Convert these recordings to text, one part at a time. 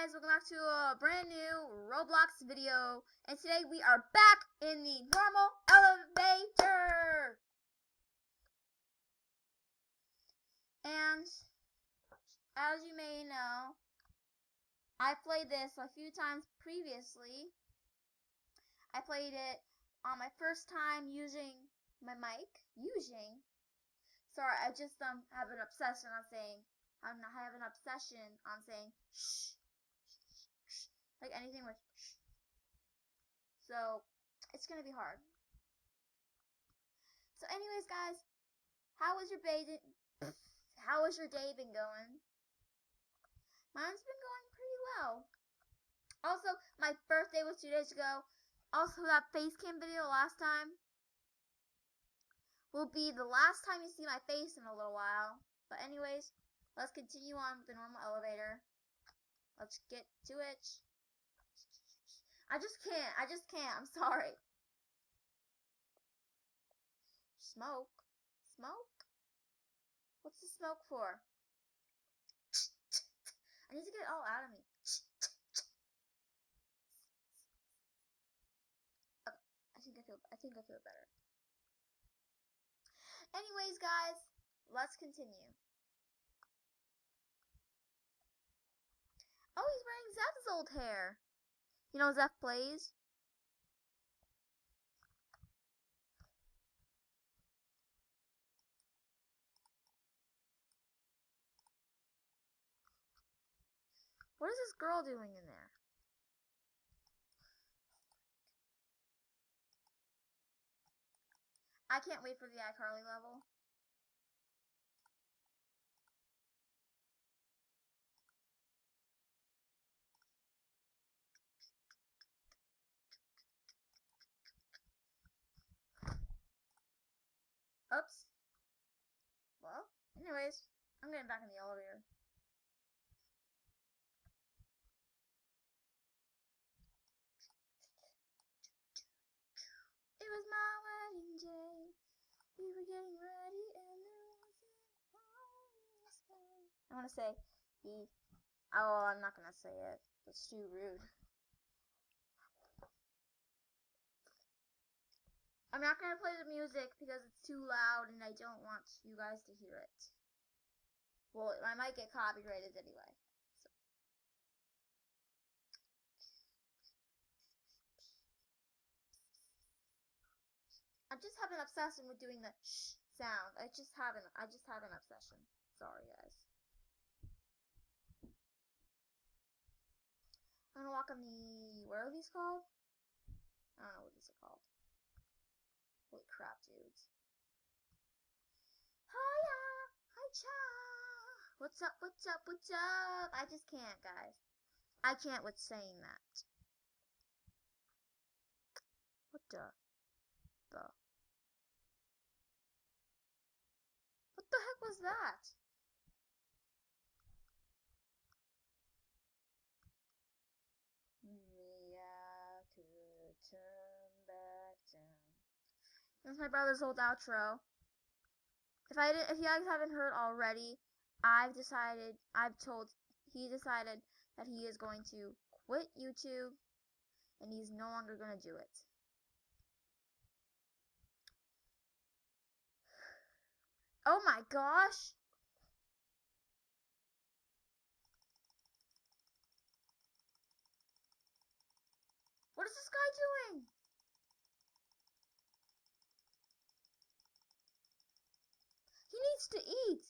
guys, welcome back to a brand new Roblox video, and today we are back in the normal elevator. And as you may know, I played this a few times previously. I played it on my first time using my mic. Sorry, I just have an obsession on saying. I have an obsession on saying shh. Like anything with shh. So it's gonna be hard. So anyways, guys, how was your day been going? Mine's been going pretty well. Also, my birthday was 2 days ago. Also, that face cam video last time will be the last time you see my face in a little while. But anyways, let's continue on with the normal elevator. Let's get to it. I just can't. I'm sorry. Smoke? What's the smoke for? I need to get it all out of me. Okay, I think I feel better. Anyways, guys, let's continue. Oh, he's wearing Zeph's old hair. You know Zeph plays? What is this girl doing in there? I can't wait for the iCarly level. Oops. Well, anyways, I'm getting back in the elevator. It was my wedding day. We were getting ready and there wasn't always fun. I want to say I'm not going to say it. That's too rude. I'm not going to play the music because it's too loud and I don't want you guys to hear it. Well, I might get copyrighted anyway. So. I just have an obsession with doing the shh sound. I just have an obsession. Sorry, guys. I'm gonna walk on the, what are these called? I don't know what these are called. Holy crap, dudes. Hiya! Hi-cha! What's up? I just can't, guys. I can't with saying that. What the heck was that? Turn back down. That's my brother's old outro. If you guys haven't heard already, he decided that he is going to quit YouTube and he's no longer going to do it. Oh my gosh! What is this guy doing? He needs to eat.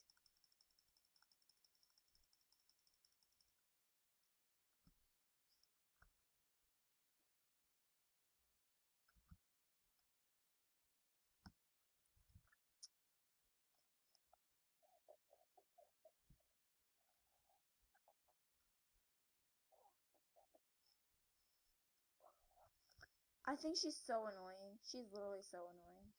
I think she's so annoying. She's literally so annoying.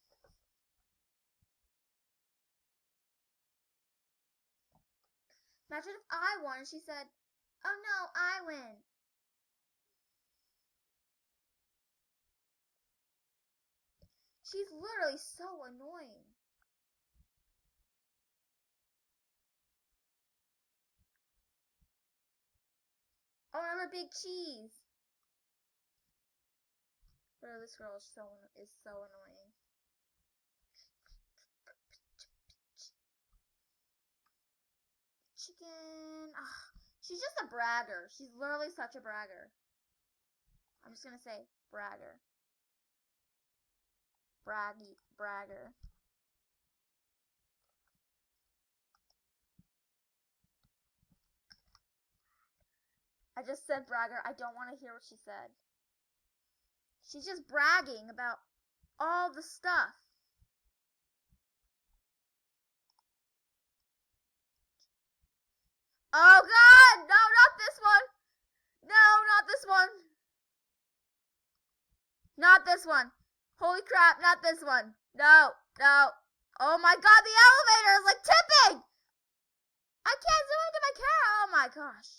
Imagine if I won, she said, "Oh no, I win." She's literally so annoying. Oh, another big cheese. Bro, this girl is so annoying. Chicken. Ugh. She's just a bragger. She's literally such a bragger. I'm just gonna say bragger. Bragger. I just said bragger. I don't want to hear what she said. She's just bragging about all the stuff. Oh God! No, not this one! No, not this one! Not this one! Holy crap, not this one! No, no! Oh my God, the elevator is like tipping! I can't zoom into my camera! Oh my gosh!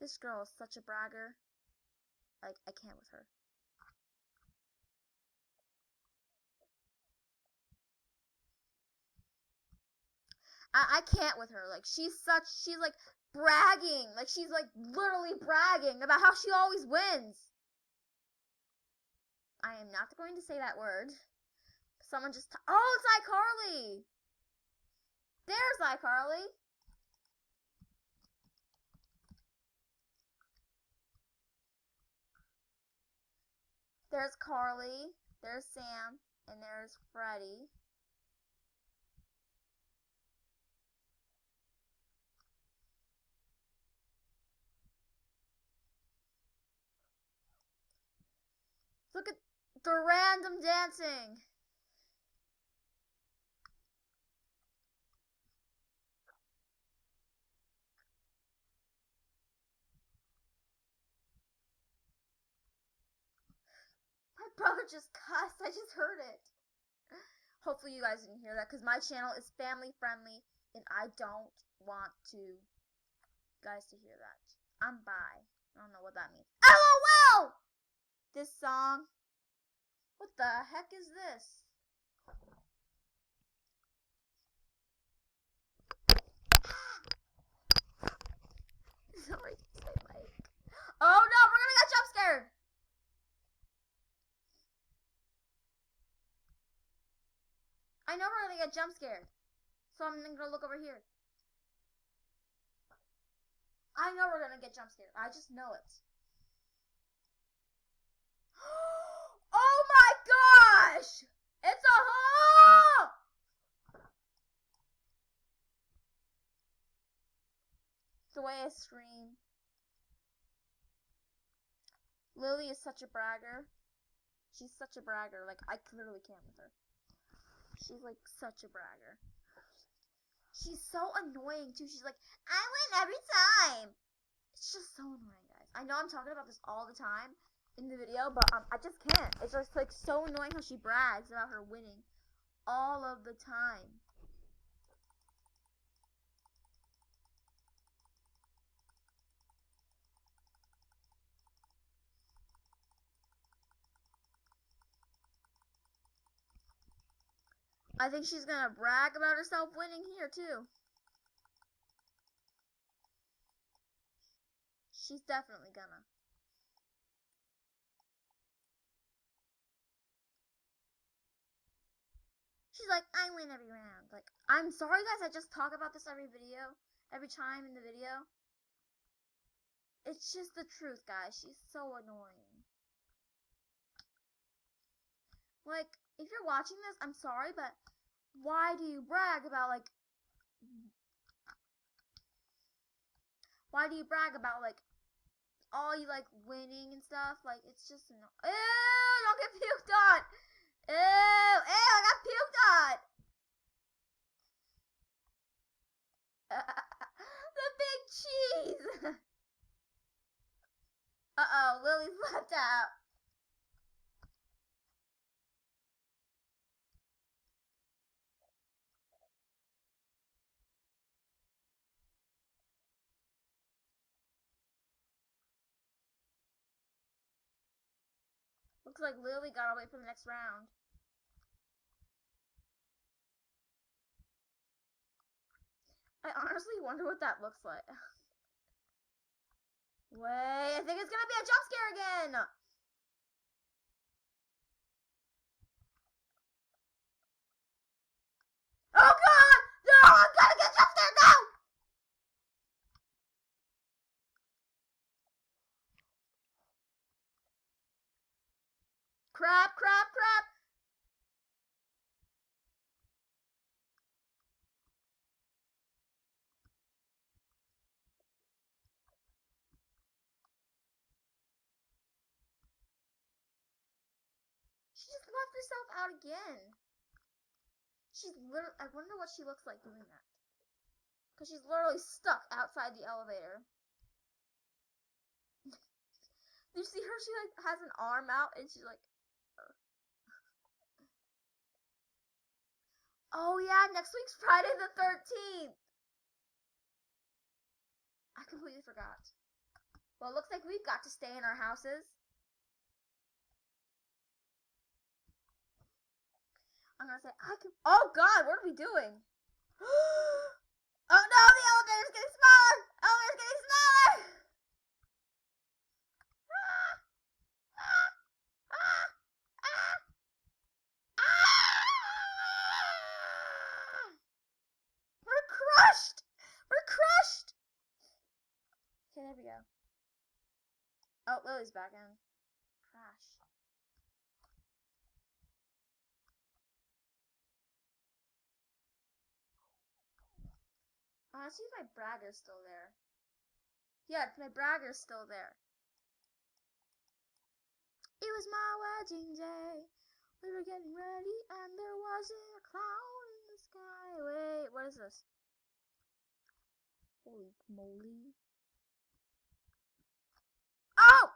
This girl is such a bragger. Like, I can't with her. I can't with her. Like, she's like bragging. Like, she's like literally bragging about how she always wins. I am not going to say that word. Someone just, oh, it's iCarly. There's iCarly. There's Carly. There's Sam. And there's Freddie. Look at the random dancing. My brother just cussed. I just heard it. Hopefully you guys didn't hear that because my channel is family friendly and I don't want you guys to hear that. I'm bi. I don't know what that means. LOL! This song. What the heck is this? Sorry, Mike. Oh no, we're gonna get jump scared. I know we're gonna get jump scared. So I'm gonna look over here. I know we're gonna get jump scared. I just know it. Oh my gosh! It's a hole! The way I scream. Lily is such a bragger. She's such a bragger. Like, I literally can't with her. She's like such a bragger. She's so annoying too. She's like, I win every time. It's just so annoying, guys. I know I'm talking about this all the time in the video, but I just can't. It's just like so annoying how she brags about her winning all of the time. I think she's gonna brag about herself winning here too. She's definitely gonna. She's like, I win every round. Like, I'm sorry guys, I just talk about this every time in the video. It's just the truth, guys. She's so annoying. Like, if you're watching this, I'm sorry, but why do you brag about, like, all you, like, winning and stuff? Like, it's just annoying. Ew, don't get puked on. Ew, I got puked on. The big cheese. Uh-oh, Lily's left out. Looks like Lily gotta wait for the next round. I honestly wonder what that looks like. Wait, I think it's gonna be a jump scare again! Oh god! No! I'm gonna get jump scared! No! Crap, crap, crap! She just left herself out again. She's literally, I wonder what she looks like doing that. Because she's literally stuck outside the elevator. You see her? She like has an arm out and she's like, oh yeah, next week's Friday the 13th. I completely forgot. Well, it looks like we've got to stay in our houses. I'm gonna say, oh god, what are we doing? Oh no, the elevator's getting smaller! Elevator's getting smaller! We're crushed! We're crushed! Okay, there we go. Oh, Lily's back in. Crash. I want to see if my bragger's still there. Yeah, my bragger's still there. It was my wedding day. We were getting ready and there wasn't a cloud in the sky. Wait, what is this? Holy moly. Oh!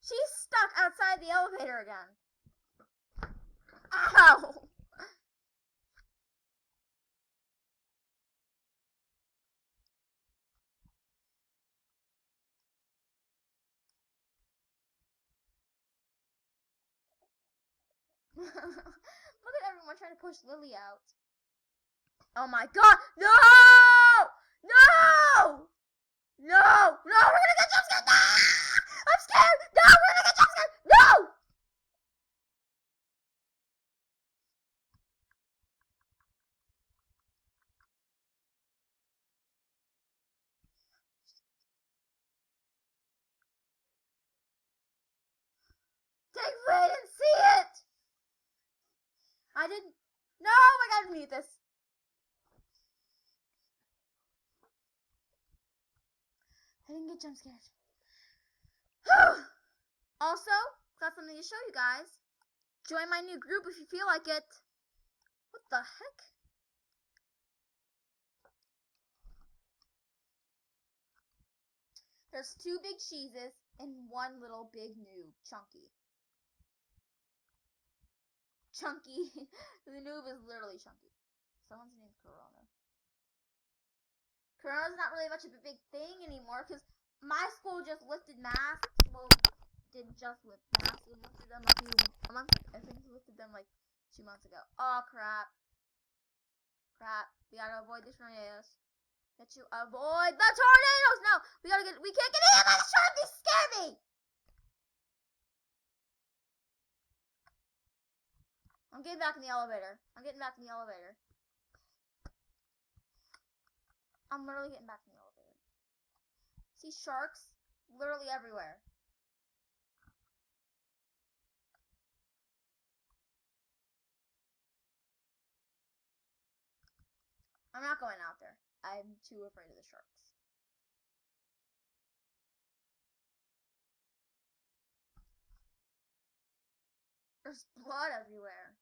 She's stuck outside the elevator again. Ow! Look at everyone trying to push Lily out. Oh my god! No! No! No! No! We're gonna get jump scared! No! I'm scared! No! We're gonna get jump scared! No! Thankfully I didn't see it! I didn't. No! I gotta mute this. I didn't get jump scared. Also, got something to show you guys. Join my new group if you feel like it. What the heck? There's 2 big cheeses and 1 little big noob, Chunky. Chunky. The noob is literally Chunky. Someone's named Corona. Corona's not really much of a big thing anymore because my school just lifted masks. Well, didn't just lift masks. It lifted them a month. I think it lifted them like 2 months ago. Oh crap! Crap! We gotta avoid the tornadoes. Got to avoid the tornadoes. No, we can't get hit by the shark. They scare me. I'm getting back in the elevator. I'm literally getting back in the elevator. See sharks literally everywhere. I'm not going out there. I'm too afraid of the sharks. There's blood everywhere.